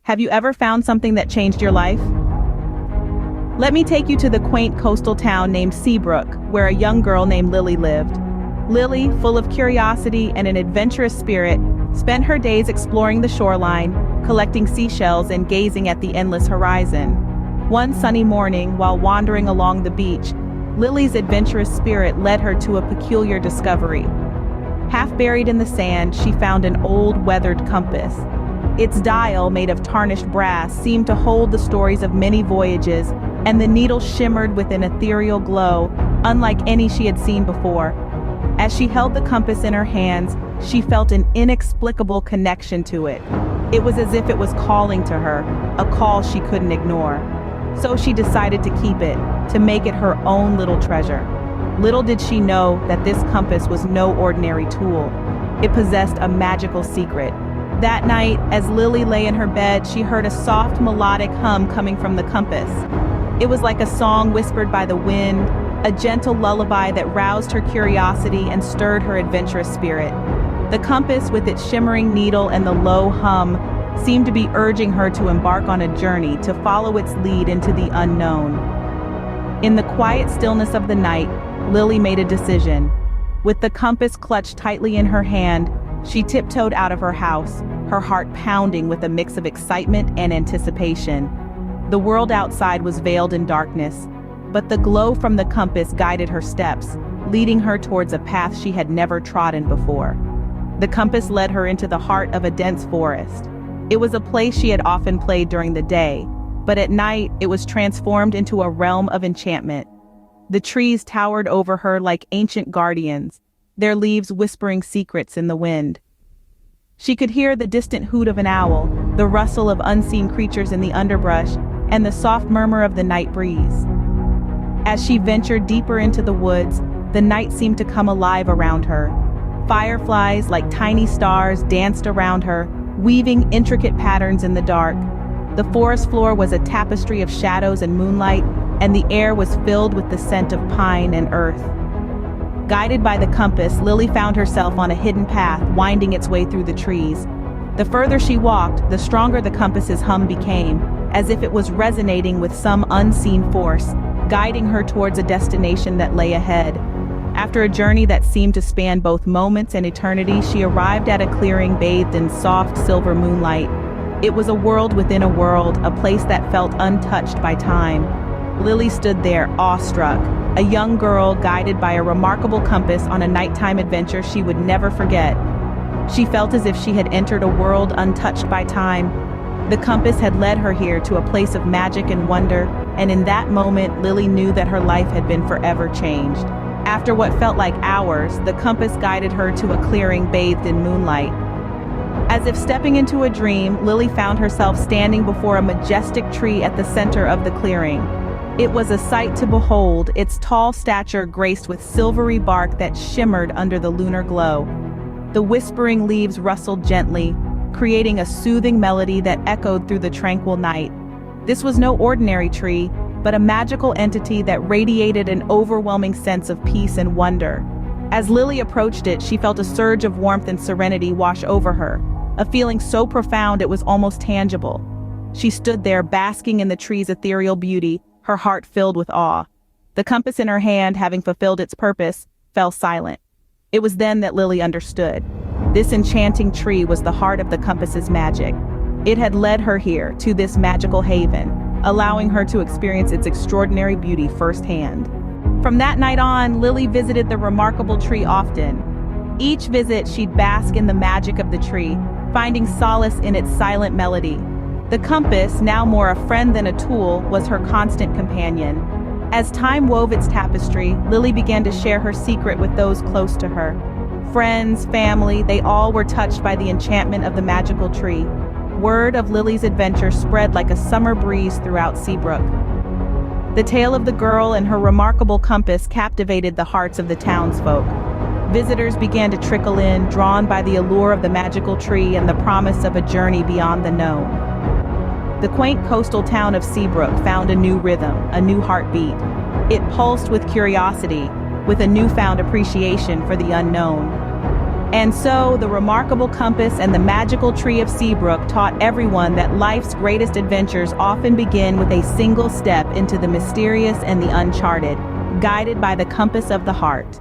Have you ever found something that changed your life? Let me take you to the quaint coastal town named Seabrook, where a young girl named Lily lived. Lily, full of curiosity and an adventurous spirit, spent her days exploring the shoreline, collecting seashells and gazing at the endless horizon. One sunny morning, while wandering along the beach, Lily's adventurous spirit led her to a peculiar discovery. Half buried in the sand, she found an old, weathered compass. Its dial, made of tarnished brass, seemed to hold the stories of many voyages, and the needle shimmered with an ethereal glow, unlike any she had seen before. As she held the compass in her hands, she felt an inexplicable connection to it. It was as if it was calling to her, a call she couldn't ignore. So she decided to keep it, to make it her own little treasure. Little did she know that this compass was no ordinary tool. It possessed a magical secret. That night, as Lily lay in her bed, she heard a soft melodic hum coming from the compass. It was like a song whispered by the wind, a gentle lullaby that roused her curiosity and stirred her adventurous spirit. The compass, with its shimmering needle and the low hum, seemed to be urging her to embark on a journey, to follow its lead into the unknown. In the quiet stillness of the night, Lily made a decision. With the compass clutched tightly in her hand, she tiptoed out of her house, her heart pounding with a mix of excitement and anticipation. The world outside was veiled in darkness, but the glow from the compass guided her steps, leading her towards a path she had never trodden before. The compass led her into the heart of a dense forest. It was a place she had often played during the day, but at night it was transformed into a realm of enchantment. The trees towered over her like ancient guardians, their leaves whispering secrets in the wind. She could hear the distant hoot of an owl, the rustle of unseen creatures in the underbrush, and the soft murmur of the night breeze. As she ventured deeper into the woods, the night seemed to come alive around her. Fireflies, like tiny stars, danced around her, weaving intricate patterns in the dark. The forest floor was a tapestry of shadows and moonlight, and the air was filled with the scent of pine and earth. Guided by the compass, Lily found herself on a hidden path winding its way through the trees. The further she walked, the stronger the compass's hum became, as if it was resonating with some unseen force, guiding her towards a destination that lay ahead. After a journey that seemed to span both moments and eternity, she arrived at a clearing bathed in soft silver moonlight. It was a world within a world, a place that felt untouched by time. Lily stood there, awestruck, a young girl guided by a remarkable compass on a nighttime adventure she would never forget. She felt as if she had entered a world untouched by time. The compass had led her here to a place of magic and wonder, and in that moment, Lily knew that her life had been forever changed. After what felt like hours, the compass guided her to a clearing bathed in moonlight. As if stepping into a dream, Lily found herself standing before a majestic tree at the center of the clearing. It was a sight to behold, its tall stature graced with silvery bark that shimmered under the lunar glow. The whispering leaves rustled gently, creating a soothing melody that echoed through the tranquil night. This was no ordinary tree, but a magical entity that radiated an overwhelming sense of peace and wonder. As Lily approached it, she felt a surge of warmth and serenity wash over her, a feeling so profound it was almost tangible. She stood there basking in the tree's ethereal beauty, her heart filled with awe. The compass in her hand, having fulfilled its purpose, fell silent. It was then that Lily understood. This enchanting tree was the heart of the compass's magic. It had led her here, to this magical haven, allowing her to experience its extraordinary beauty firsthand. From that night on, Lily visited the remarkable tree often. Each visit, she'd bask in the magic of the tree, finding solace in its silent melody. The compass, now more a friend than a tool, was her constant companion. As time wove its tapestry, Lily began to share her secret with those close to her. Friends, family, they all were touched by the enchantment of the magical tree. Word of Lily's adventure spread like a summer breeze throughout Seabrook. The tale of the girl and her remarkable compass captivated the hearts of the townsfolk. Visitors began to trickle in, drawn by the allure of the magical tree and the promise of a journey beyond the known. The quaint coastal town of Seabrook found a new rhythm, a new heartbeat. It pulsed with curiosity, with a newfound appreciation for the unknown. And so, the remarkable compass and the magical tree of Seabrook taught everyone that life's greatest adventures often begin with a single step into the mysterious and the uncharted, guided by the compass of the heart.